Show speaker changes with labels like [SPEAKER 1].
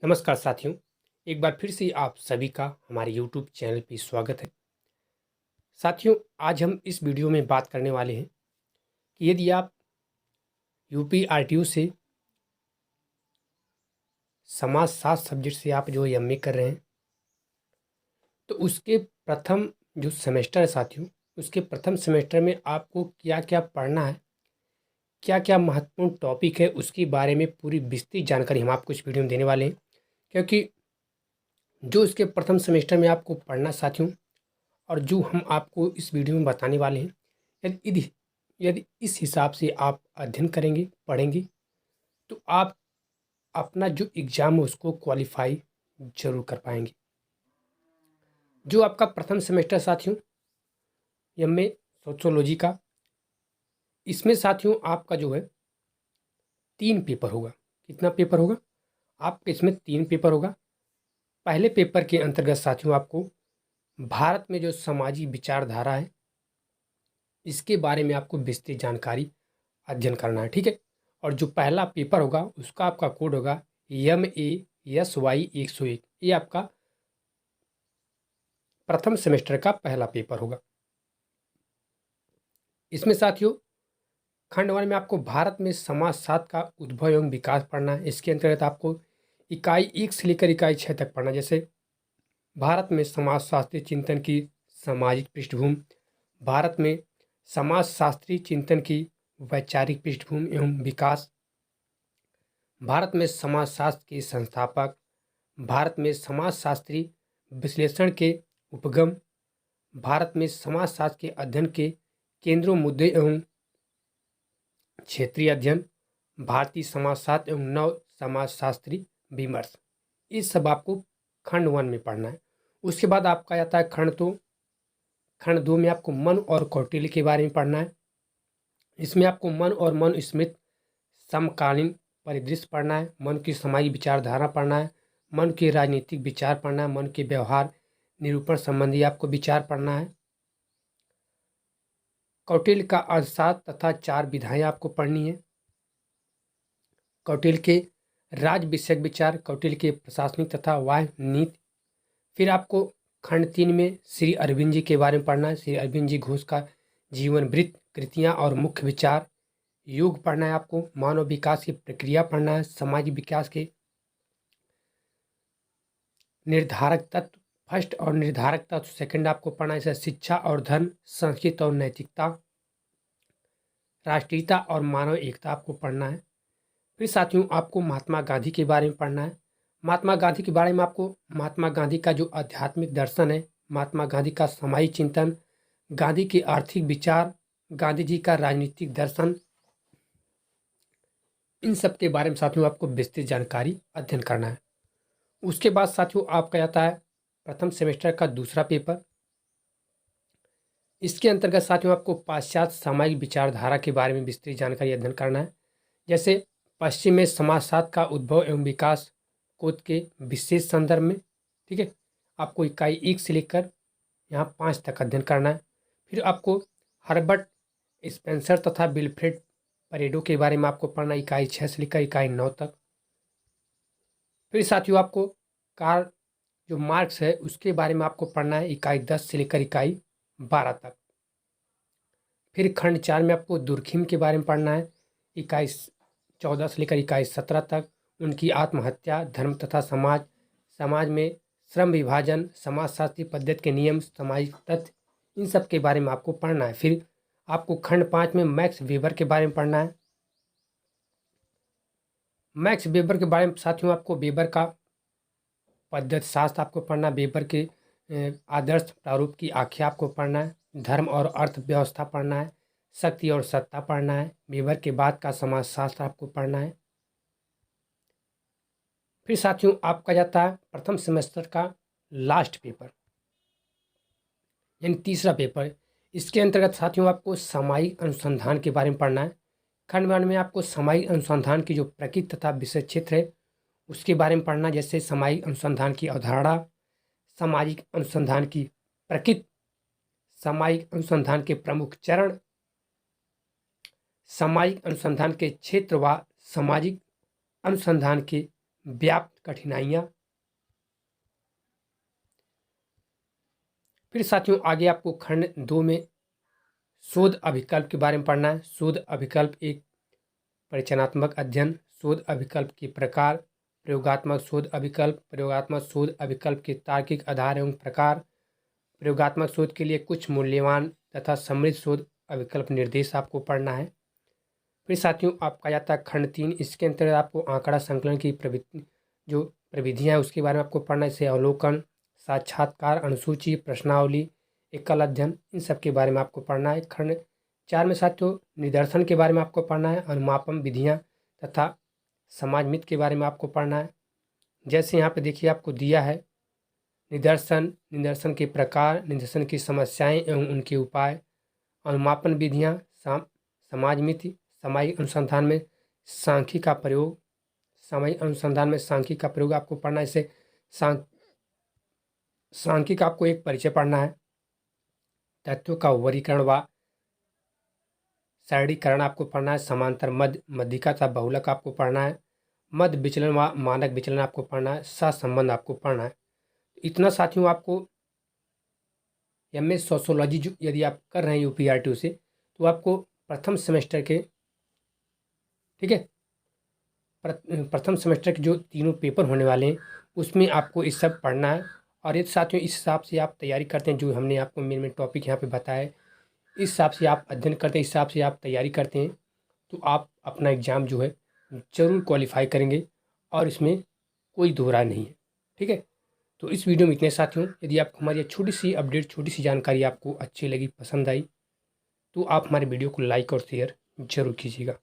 [SPEAKER 1] नमस्कार साथियों, एक बार फिर से आप सभी का हमारे YouTube चैनल पे स्वागत है। साथियों, आज हम इस वीडियो में बात करने वाले हैं कि यदि आप यूपी आरटीओ से समाजशास्त्र सब्जेक्ट से आप जो एमए कर रहे हैं, तो उसके प्रथम जो सेमेस्टर है साथियों, उसके प्रथम सेमेस्टर में आपको क्या-क्या पढ़ना है, क्या-क्या महत्वपूर्ण टॉपिक है, उसके बारे में पूरी विस्तृत जानकारी हम आपको इस वीडियो में देने वाले हैं। क्योंकि जो इसके प्रथम सेमेस्टर में आपको पढ़ना साथियों और जो हम आपको इस वीडियो में बताने वाले हैं, यदि यदि इस हिसाब से आप अध्ययन करेंगे, पढ़ेंगे, तो आप अपना जो एग्ज़ाम है उसको क्वालीफाई ज़रूर कर पाएँगे। जो आपका प्रथम सेमेस्टर साथियों, एमए सोशियोलॉजी का, इसमें साथियों आपका जो है 3 पेपर होगा। कितना पेपर होगा? आपके इसमें 3 पेपर होगा। पहले पेपर के अंतर्गत साथियों आपको भारत में जो सामाजिक विचारधारा है, इसके बारे में आपको विस्तृत जानकारी अध्ययन करना है, ठीक है? और जो पहला पेपर होगा उसका आपका कोड होगा MASY 101। ये आपका प्रथम सेमेस्टर का पहला पेपर होगा। इसमें साथियों खंड 1 में आपको भारत में समाजशास्त्र का उद्भव एवं विकास पढ़ना है। इसके अंतर्गत आपको इकाई 1 से लेकर इकाई 6 तक पढ़ना है। जैसे भारत में समाजशास्त्रीय चिंतन की सामाजिक पृष्ठभूमि, भारत में समाजशास्त्रीय चिंतन की वैचारिक पृष्ठभूमि एवं विकास, भारत में समाजशास्त्र के संस्थापक, भारत में समाजशास्त्री विश्लेषण के उपगम, भारत में समाजशास्त्र के अध्ययन के केंद्रों, मुद्दे एवं क्षेत्रीय अध्ययन, भारतीय समाजशास्त्र एवं नव समाजशास्त्री विमर्श। ये सब आपको खंड 1 में पढ़ना है। उसके बाद आपका आता है खंड 2। खंड 2 में आपको मन और कौटिल्य के बारे में पढ़ना है। इसमें आपको मन और मनुस्मृति समकालीन परिदृश्य पढ़ना है, मन की सामाजिक विचारधारा पढ़ना है, मन के राजनीतिक विचार पढ़ना है, मन के व्यवहार निरूपण संबंधी आपको विचार पढ़ना है। कौटिल्य का अर्थशास्त्र तथा 4 विधाएं आपको पढ़नी है। कौटिल्य के राज विषयक विचार, कौटिल्य के प्रशासनिक तथा वाह्य नीति। फिर आपको खंड 3 में श्री अरविंद जी के बारे में पढ़ना है। श्री अरविंद जी घोष का जीवन वृत्त, कृतियाँ और मुख्य विचार। योग पढ़ना है आपको, मानव विकास की प्रक्रिया पढ़ना है, सामाजिक विकास के निर्धारक तत्व फर्स्ट और निर्धारक तत्व सेकंड आपको पढ़ना है। जैसे शिक्षा और धर्म, संस्कृति और नैतिकता, राष्ट्रीयता और मानव एकता आपको पढ़ना है। फिर साथियों आपको महात्मा गांधी के बारे में पढ़ना है। महात्मा गांधी के बारे में आपको महात्मा गांधी का जो आध्यात्मिक दर्शन है, महात्मा गांधी का सामाजिक चिंतन, गांधी के आर्थिक विचार, गांधी जी का राजनीतिक दर्शन, इन सब के बारे में साथियों आपको विस्तृत जानकारी अध्ययन करना है। उसके बाद साथियों आपका आता है प्रथम सेमेस्टर का दूसरा पेपर। इसके अंतर्गत साथियों आपको पाश्चात्य सामाजिक विचारधारा के बारे में विस्तृत जानकारी अध्ययन करना है। जैसे पश्चिम में समाजशास्त्र का उद्भव एवं विकास कोद के विशेष संदर्भ में, ठीक है, आपको इकाई 1 से लेकर यहाँ 5 तक अध्ययन करना है। फिर आपको हर्बर्ट स्पेंसर तथा विल्फ्रेड परेडो के बारे में आपको पढ़ना, इकाई 6 से लेकर इकाई 9 तक। फिर साथियों आपको कार्ल जो मार्क्स है उसके बारे में आपको पढ़ना है, इकाई 10 से लेकर इकाई 12 तक। फिर खंड 4 में आपको दुर्खिम के बारे में पढ़ना है, इकाई 14 से लेकर इकाई 17 तक। उनकी आत्महत्या, धर्म तथा समाज, समाज में श्रम विभाजन, समाजशास्त्रीय पद्धति के नियम, सामाजिक तथ्य, इन सब के बारे में आपको पढ़ना है। फिर आपको खंड 5 में मैक्स वेबर के बारे में पढ़ना है। मैक्स वेबर के बारे में साथियों आपको वेबर का पद्धति शास्त्र आपको पढ़ना, वेबर के आदर्श प्रारूप की आख्या आपको पढ़ना है, धर्म और अर्थव्यवस्था पढ़ना है, शक्ति और सत्ता पढ़ना है, वेबर के बाद का समाजशास्त्र आपको पढ़ना है। फिर साथियों आपका जाता है प्रथम सेमेस्टर का लास्ट पेपर यानी तीसरा पेपर। इसके अंतर्गत साथियों आपको सामायिक अनुसंधान के बारे में पढ़ना है। खंड 1 में आपको सामायिक अनुसंधान की जो प्रकृति तथा विषय क्षेत्र है उसके बारे में पढ़ना, जैसे सामायिक अनुसंधान की अवधारणा, सामाजिक अनुसंधान की प्रकृति, सामायिक अनुसंधान के प्रमुख चरण, सामाजिक अनुसंधान के क्षेत्र व सामाजिक अनुसंधान के व्याप्त कठिनाइयाँ। फिर साथियों आगे आपको खंड 2 में शोध अभिकल्प के बारे में पढ़ना है। शोध अभिकल्प एक परिचयात्मक अध्ययन, शोध अभिकल्प के प्रकार, प्रयोगात्मक शोध अभिकल्प के तार्किक आधार एवं प्रकार, प्रयोगात्मक शोध के लिए कुछ मूल्यवान तथा समृद्ध शोध अभिकल्प निर्देश आपको पढ़ना है। फिर साथियों आपका जाता है खंड 3, इसके अंतर्गत आपको आंकड़ा संकलन की जो प्रविधियाँ हैं उसके बारे में आपको पढ़ना है, जैसे अवलोकन, साक्षात्कार, अनुसूची, प्रश्नावली, एकल अध्ययन, इन सब के बारे में आपको पढ़ना है। खंड 4 में साथियों निदर्शन के बारे में आपको पढ़ना है, अनुमापन विधियाँ तथा समाज मित्र के बारे में आपको पढ़ना है। जैसे यहाँ पे देखिए आपको दिया है निदर्शन, निदर्शन के प्रकार, निदर्शन की समस्याएं एवं उनके उपाय, अनुमापन विधियाँ, समाज मित्र, सामायिक अनुसंधान में सांख्यिकी का प्रयोग, सामायिक अनुसंधान में सांख्यिकी का प्रयोग आपको पढ़ना है। इससे सांख्यिकी का आपको एक परिचय पढ़ना है। तत्वों का वर्गीकरण व सरलीकरण आपको पढ़ना है। समांतर मध्य, मध्यिका तथा बहुलक आपको पढ़ना है। मध्य विचलन व मानक विचलन आपको पढ़ना है। सहसंबंध आपको पढ़ना है। इतना साथियों आपको एमए सोशियोलॉजी जो यदि आप कर रहे हैं यूपीआरटी से, तो आपको प्रथम सेमेस्टर के, ठीक है, प्रथम सेमेस्टर के जो तीनों पेपर होने वाले हैं उसमें आपको इस सब पढ़ना है। और यदि साथियों इस हिसाब से आप तैयारी करते हैं, जो हमने आपको मेन टॉपिक यहाँ पे बताया है, इस हिसाब से आप अध्ययन करते हैं, इस हिसाब से आप तैयारी करते हैं, तो आप अपना एग्ज़ाम जो है ज़रूर क्वालिफाई करेंगे और इसमें कोई दो राय नहीं है। ठीक है, तो इस वीडियो में इतने साथियों। यदि आपको हमारी छोटी सी अपडेट, छोटी सी जानकारी आपको अच्छी लगी, पसंद आई, तो आप हमारे वीडियो को लाइक और शेयर ज़रूर कीजिएगा।